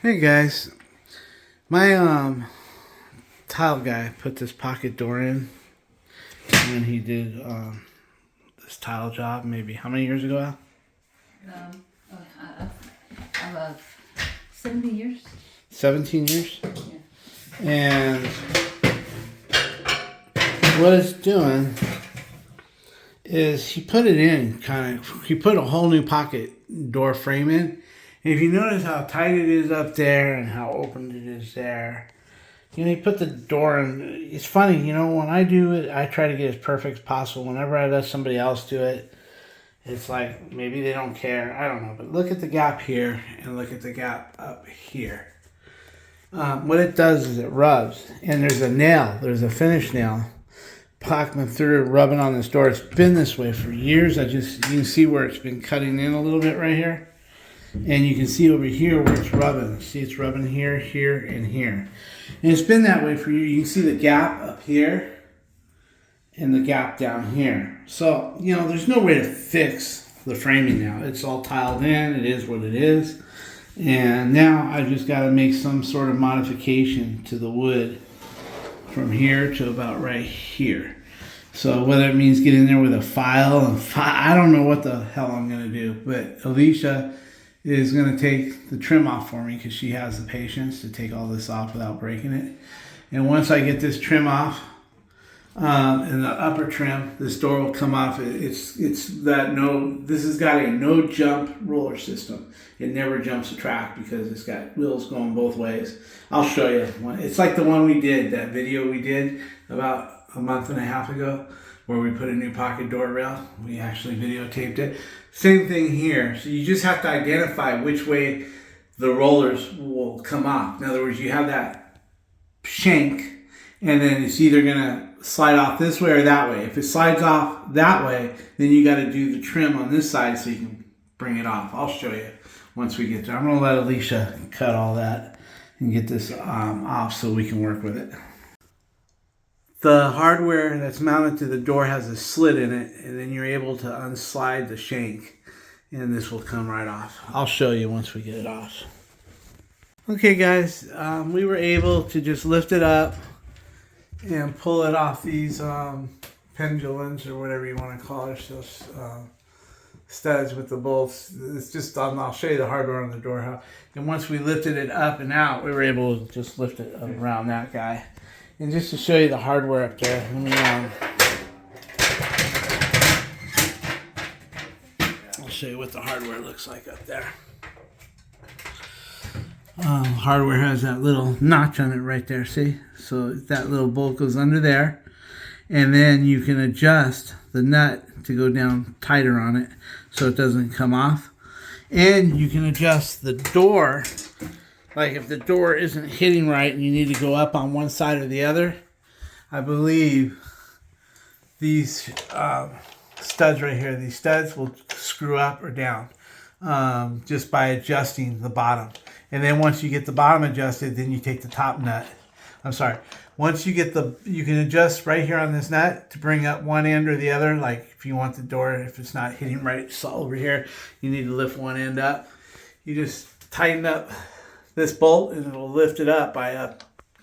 Hey guys, my tile guy put this pocket door in when he did this tile job. Maybe how many years ago, Al? Um, about 70 years. 17 years. Yeah. And what it's doing is he put it in he put a whole new pocket door frame in. And if you notice how tight it is up there and how open it is there, he put the door in. It's funny, when I do it, I try to get as perfect as possible. Whenever I let somebody else do it, it's like maybe they don't care. I don't know. But look at the gap here and look at the gap up here. What it does is it rubs. And there's a nail. There's a finish nail poking through, rubbing on this door. It's been this way for years. You can see where it's been cutting in a little bit right here. And you can see over here where it's rubbing. See, it's rubbing here, here, and here. And it's been that way for you. You can see the gap up here and the gap down here. So, there's no way to fix the framing now. It's all tiled in. It is what it is. And now I just got to make some sort of modification to the wood from here to about right here. So whether it means get in there with a file, I don't know what the hell I'm going to do. But Alicia is going to take the trim off for me because she has the patience to take all this off without breaking it. And once I get this trim off, and the upper trim, this door will come off. This has got a no jump roller system. It never jumps a track because it's got wheels going both ways. I'll show you. It's like the one we did, that video we did about a month and a half ago, where we put a new pocket door rail. We actually videotaped it. Same thing here. So you just have to identify which way the rollers will come off. In other words, you have that shank, and then it's either going to slide off this way or that way. If it slides off that way, then you got to do the trim on this side so you can bring it off. I'll show you once we get there. I'm going to let Alicia cut all that and get this off so we can work with it. The hardware that's mounted to the door has a slit in it, and then you're able to unslide the shank, and this will come right off. I'll show you once we get it off. Okay guys, we were able to just lift it up and pull it off these pendulums, or whatever you want to call it, those studs with the bolts. It's just, I'll show you the hardware on the door. And once we lifted it up and out, we were able to just lift it around that guy. And just to show you the hardware up there, I'll show you what the hardware looks like up there. Hardware has that little notch on it right there, see? So that little bolt goes under there. And then you can adjust the nut to go down tighter on it so it doesn't come off. And you can adjust the door. Like if the door isn't hitting right and you need to go up on one side or the other, I believe these studs right here, these studs will screw up or down just by adjusting the bottom. And then once you get the bottom adjusted, then you take the top nut. Once you get you can adjust right here on this nut to bring up one end or the other. Like if you want the door, if it's not hitting right, it's all over here, you need to lift one end up. You just tighten up this bolt and it'll lift it up by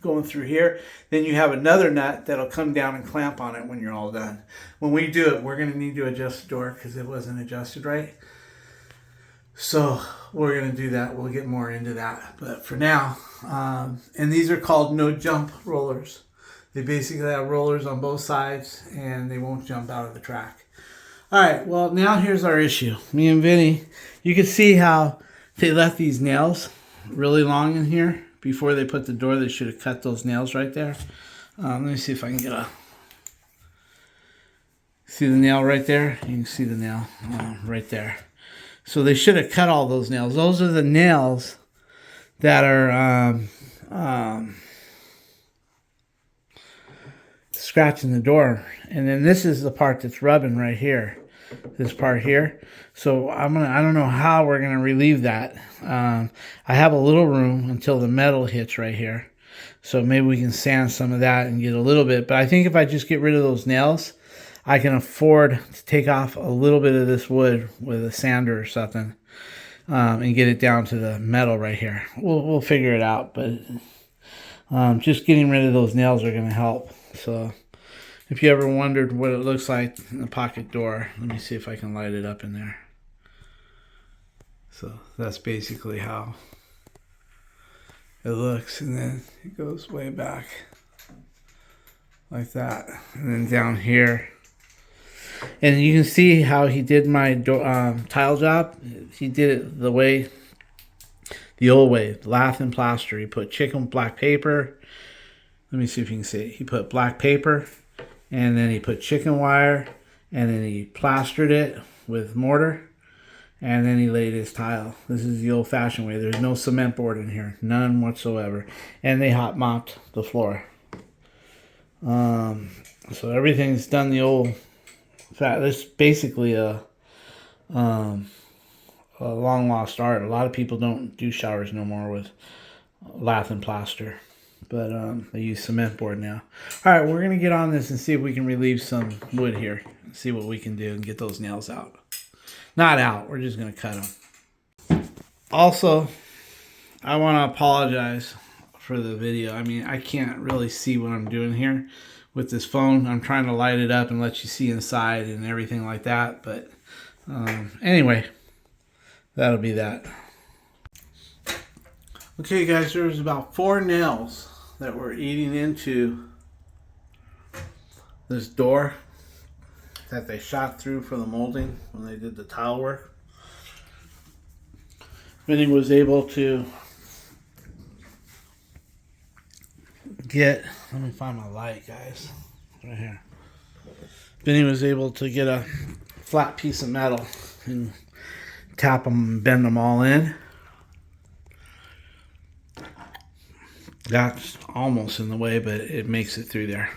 going through here. Then you have another nut that'll come down and clamp on it when you're all done. When we do it, we're going to need to adjust the door because it wasn't adjusted right. So we're going to do that. We'll get more into that. But for now, and these are called no jump rollers. They basically have rollers on both sides and they won't jump out of the track. All right, well, now here's our issue. Me and Vinny, you can see how they left these nails really long in here. Before they put the door, they should have cut those nails right there. Let me see if I can get see the nail right there? You can see the nail right there. So they should have cut all those nails. Those are the nails that are scratching the door. And then this is the part that's rubbing right here. This part here. So I don't know how we're gonna relieve that. I have a little room until the metal hits right here. So maybe we can sand some of that and get a little bit. But I think if I just get rid of those nails, I can afford to take off a little bit of this wood with a sander or something. and get it down to the metal right here. We'll figure it out, but just getting rid of those nails are going to help. So if you ever wondered what it looks like in the pocket door, let me see if I can light it up in there. So that's basically how it looks, and then it goes way back like that, and then down here. And you can see how he did my tile job. He did it the old way, lath and plaster. He put chicken black paper. Let me see if you can see it. He put black paper, and then he put chicken wire, and then he plastered it with mortar, and then he laid his tile. This is the old-fashioned way. There's no cement board in here, none whatsoever. And they hot mopped the floor. So everything's done the old. This is basically a long lost art. A lot of people don't do showers no more with lath and plaster, but they use cement board now. All right, we're gonna get on this and see if we can relieve some wood here. See what we can do and get those nails out. Not out. We're just gonna cut them. Also, I want to apologize for the video. I mean, I can't really see what I'm doing here with this phone. I'm trying to light it up and let you see inside and everything like that. But anyway, that'll be that. Okay, guys, there was about 4 nails that were eating into this door that they shot through for the molding when they did the tile work. Vinny was able to get, let me find my light, guys, right here. Vinny was able to get a flat piece of metal and tap them and bend them all in. That's almost in the way, but it makes it through there.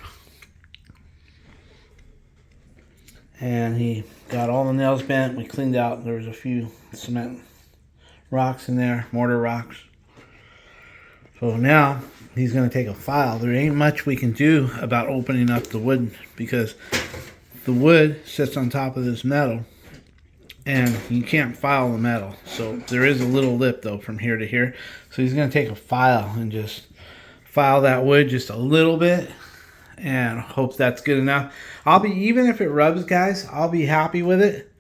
And he got all the nails bent. We cleaned out. There was a few cement rocks in there, mortar rocks. So now he's going to take a file. There ain't much we can do about opening up the wood because the wood sits on top of this metal and you can't file the metal. So there is a little lip though from here to here. So he's going to take a file and just file that wood just a little bit and hope that's good enough. Even if it rubs, guys, I'll be happy with it.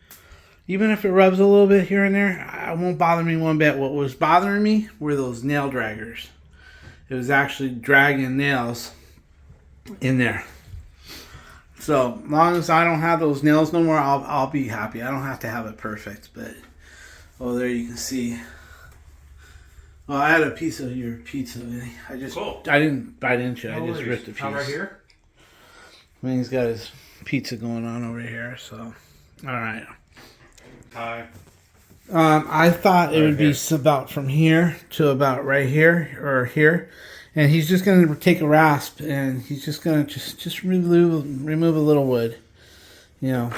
Even if it rubs a little bit here and there, it won't bother me one bit. What was bothering me were those nail draggers. It was actually dragging nails in there. So as long as I don't have those nails no more, I'll be happy. I don't have to have it perfect, but there you can see. Well, I had a piece of your pizza. I didn't bite into it. I just ripped a piece. Right here. I mean, he's got his pizza going on over here. So, all right. Hi. I thought it would be about from here to about right here or here, and he's just going to take a rasp and he's just going to just remove a little wood, you know,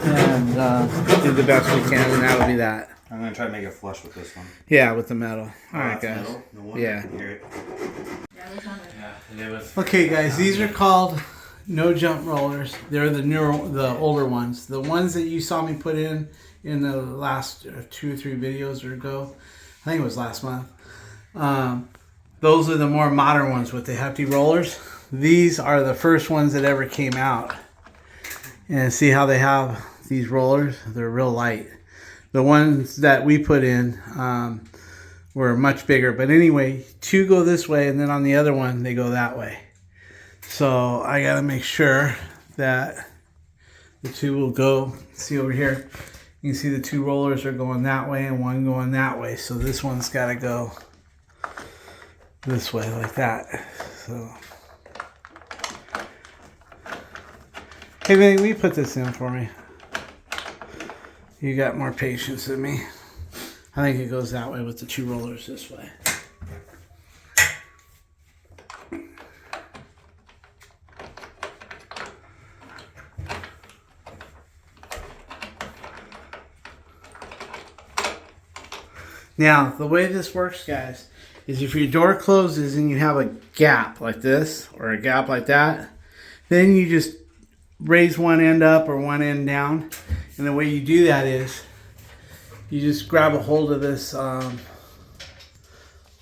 and do the best we can, and that'll be that. I'm going to try to make it flush with this one. Yeah, with the metal. All right, guys. No Yeah. Yeah. Okay, guys, these are called no jump rollers. They're the older ones. The ones that you saw me put in the last 2 or 3 videos ago. I think it was last month. Those are the more modern ones with the hefty rollers. These are the first ones that ever came out. And see how they have these rollers? They're real light. The ones that we put in were much bigger. But anyway, 2 go this way, and then on the other one, they go that way. So I got to make sure that the 2 will go. See over here? You can see the 2 rollers are going that way and one going that way. So this one's got to go this way like that. So, hey, Vinny, will you put this in for me? You got more patience than me. I think it goes that way with the 2 rollers this way. Now, the way this works, guys, is if your door closes and you have a gap like this or a gap like that, then you just raise one end up or one end down. And the way you do that is you just grab a hold of this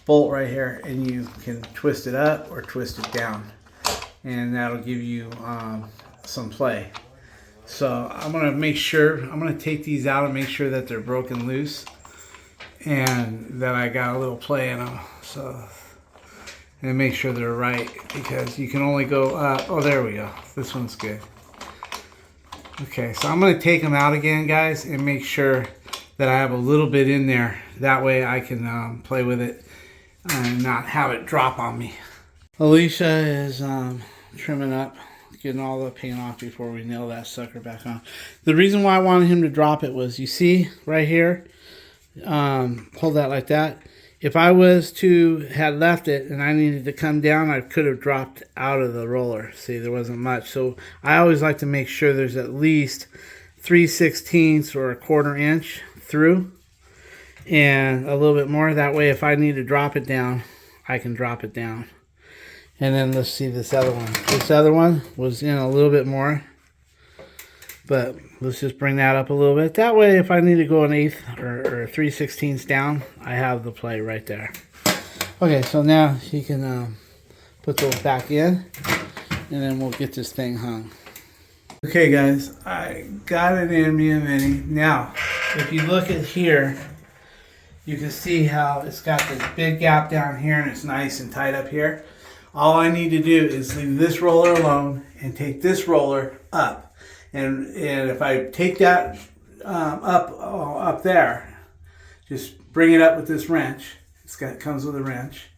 bolt right here, and you can twist it up or twist it down, and that'll give you some play. So I'm gonna make sure, I'm gonna take these out and make sure that they're broken loose and that I got a little play in them. So, and make sure they're right, because you can only go up. Oh, there we go. This one's good. Okay, so I'm gonna take them out again, guys, and make sure that I have a little bit in there. That way I can play with it and not have it drop on me. Alicia is trimming up, getting all the paint off before we nail that sucker back on. The reason why I wanted him to drop it was, you see right here, hold that like that. If I was to had left it and I needed to come down, I could have dropped out of the roller. See, there wasn't much. So I always like to make sure there's at least 3/16 or a 1/4 inch through, and a little bit more. That way, if I need to drop it down, I can drop it down. And then let's see this other one. This other one was in a little bit more, but let's just bring that up a little bit. That way, if I need to go an 1/8 or 3/16 down, I have the play right there. Okay, so now you can put those back in, and then we'll get this thing hung. Okay, guys, I got it in me a mini. Now, if you look at here, you can see how it's got this big gap down here, and it's nice and tight up here. All I need to do is leave this roller alone and take this roller up. And if I take that up there, just bring it up with this wrench. It comes with a wrench.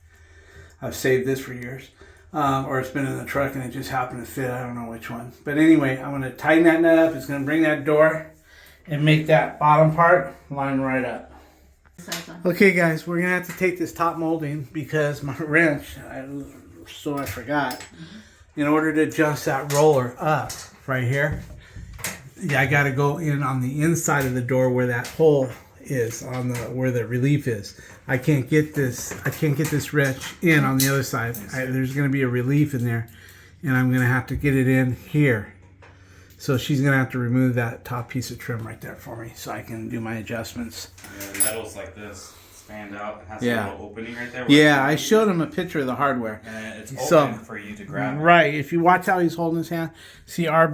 I've saved this for years. Or it's been in the truck and it just happened to fit. I don't know which one. But anyway, I'm going to tighten that nut up. It's going to bring that door and make that bottom part line right up. Okay, guys, we're going to have to take this top molding, because my wrench, I forgot. In order to adjust that roller up right here, I got to go in on the inside of the door where that hole is, on the where the relief is. I can't get this wrench in on the other side. There's going to be a relief in there, and I'm going to have to get it in here. So she's going to have to remove that top piece of trim right there for me, so I can do my adjustments. Yeah, the metal's like this. Stand out. It has Yeah. a little opening right there. Yeah, I showed him a picture of the hardware. And it's So- open for you to grab it. Right. If you watch how he's holding his hand, see our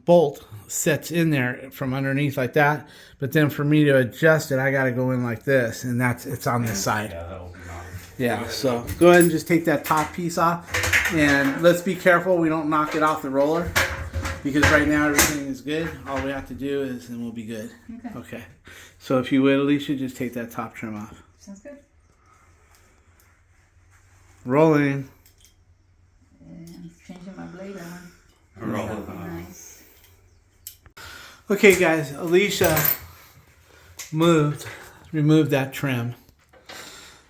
bolt sets in there from underneath like that. But then for me to adjust it, I got to go in like this, and it's on this side. Yeah, that'll open on. Yeah. So go ahead and just take that top piece off, and let's be careful we don't knock it off the roller, because right now everything is good. All we have to do is, and we'll be good. Okay. So if you would, Alicia, just take that top trim off. Sounds good. Rolling. And changing my blade on. Roll it That'll be on. nice. Okay, guys, Alicia removed that trim.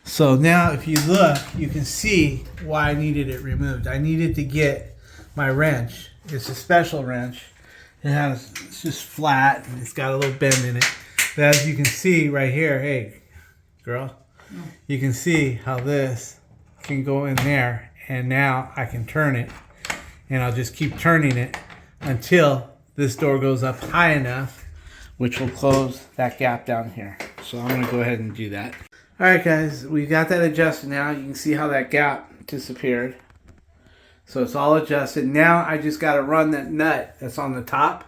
So now if you look, you can see why I needed it removed. I needed to get my wrench. It's a special wrench. It's just flat, and it's got a little bend in it. But as you can see right here, hey, girl, you can see how this can go in there, and now I can turn it, and I'll just keep turning it until this door goes up high enough, which will close that gap down here. So I'm going to go ahead and do that. All right, guys, we got that adjusted now. You can see how that gap disappeared. So it's all adjusted. Now I just got to run that nut that's on the top.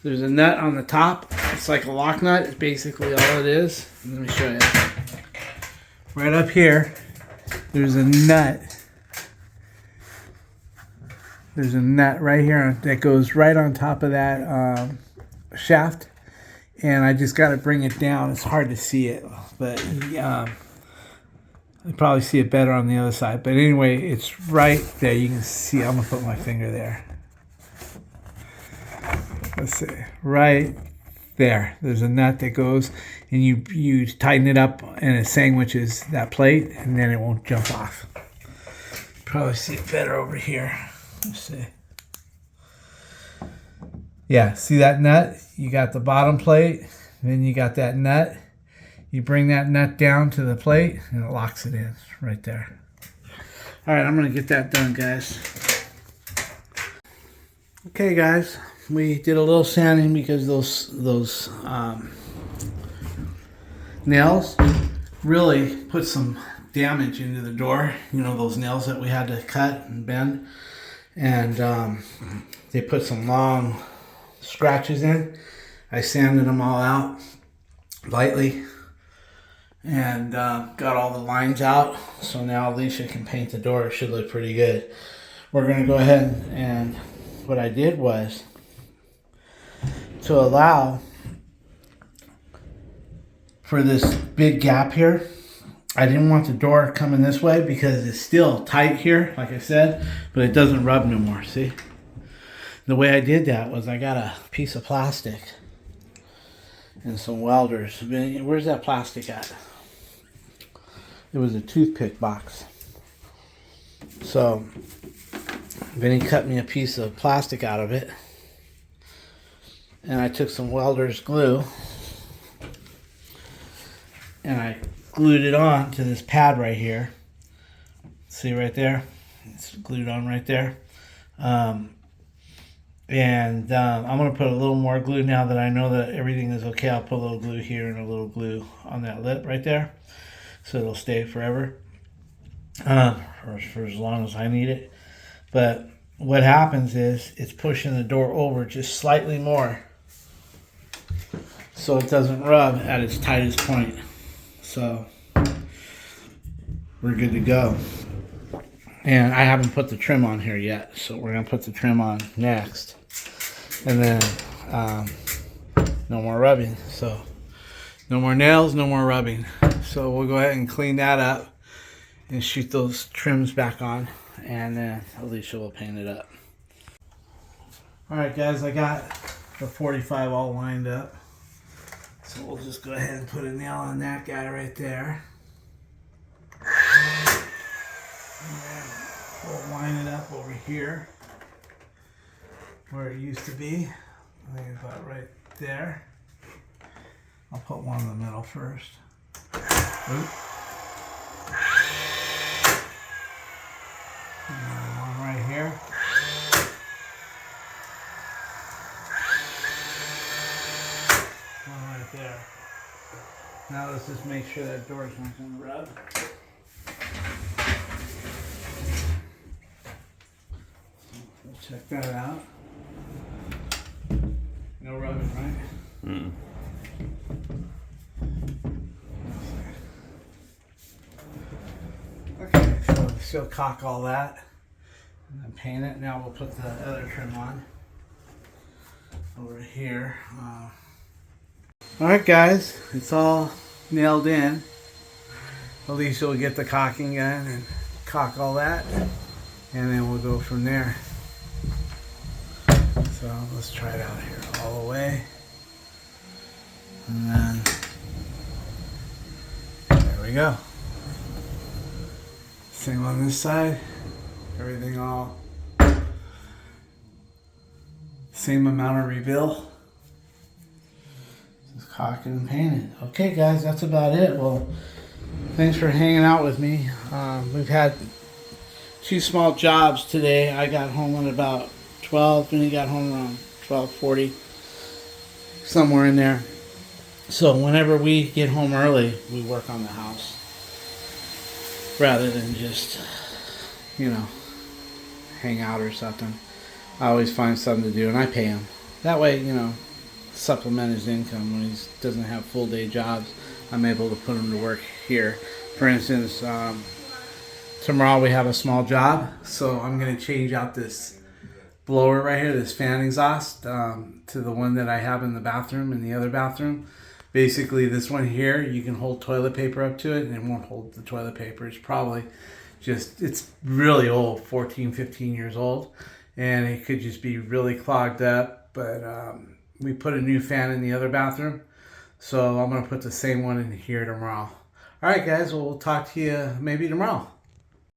There's a nut on the top. It's like a lock nut. It's basically all it is. Let me show you. Right up here, there's a nut. There's a nut right here that goes right on top of that shaft. And I just got to bring it down. It's hard to see it, but you probably see it better on the other side. But anyway, it's right there. You can see. I'm going to put my finger there. Let's see. Right there. There's a nut that goes, and you tighten it up, and it sandwiches that plate, and then it won't jump off. Probably see it better over here. Let's see. Yeah, see that nut? You got the bottom plate, then you got that nut. You bring that nut down to the plate, and it locks it in right there. All right, I'm going to get that done, guys. Okay, guys, we did a little sanding because those nails really put some damage into the door. You know, those nails that we had to cut and bend. And they put some long scratches in. I sanded them all out lightly and got all the lines out. So now Alicia can paint the door. It should look pretty good. We're going to go ahead and what I did was to allow for this big gap here. I didn't want the door coming this way because it's still tight here, like I said, but it doesn't rub no more, see? The way I did that was I got a piece of plastic and some welders. Where's that plastic at? It was a toothpick box. So Vinny cut me a piece of plastic out of it, and I took some welder's glue and I glued it on to this pad right here. See right there? It's glued on right there. I'm going to put a little more glue now that I know that everything is okay. I'll put a little glue here and a little glue on that lip right there, so it'll stay forever, or for as long as I need it. But what happens is it's pushing the door over just slightly more so it doesn't rub at its tightest point. So we're good to go. And I haven't put the trim on here yet, so we're going to put the trim on next. And then no more rubbing. So no more nails, no more rubbing. So we'll go ahead and clean that up and shoot those trims back on, and then Alicia will paint it up. Alright guys, I got the 45 all lined up. So we'll just go ahead and put a nail on that guy right there. And then we'll line it up over here where it used to be. I think about right there. I'll put one in the middle first. Oop. And one right here. One right there. Now let's just make sure that door's not going to rub. We'll check that out. No rubbing, right? Mm. Okay, so still caulk all that and then paint it. Now we'll put the other trim on over here. Alright guys, it's all nailed in. Alicia will get the caulking gun and caulk all that, and then we'll go from there. So let's try it out here all the way. And then there we go. Same on this side. Everything all same amount of reveal. Just caulk it and paint it. Okay guys, that's about it. Well, thanks for hanging out with me. We've had 2 small jobs today. I got home at about 12 and he got home around 12:40, somewhere in there. So whenever we get home early, we work on the house rather than just, you know, hang out or something. I always find something to do, and I pay him. That way, you know, supplement his income when he doesn't have full day jobs. I'm able to put him to work here. For instance, tomorrow we have a small job, so I'm going to change out this blower right here, this fan exhaust, to the one that I have in the bathroom, in the other bathroom. Basically, this one here, you can hold toilet paper up to it, and it won't hold the toilet paper. It's probably just, it's really old, 14, 15 years old, and it could just be really clogged up. But we put a new fan in the other bathroom, so I'm going to put the same one in here tomorrow. All right, guys, well, we'll talk to you maybe tomorrow.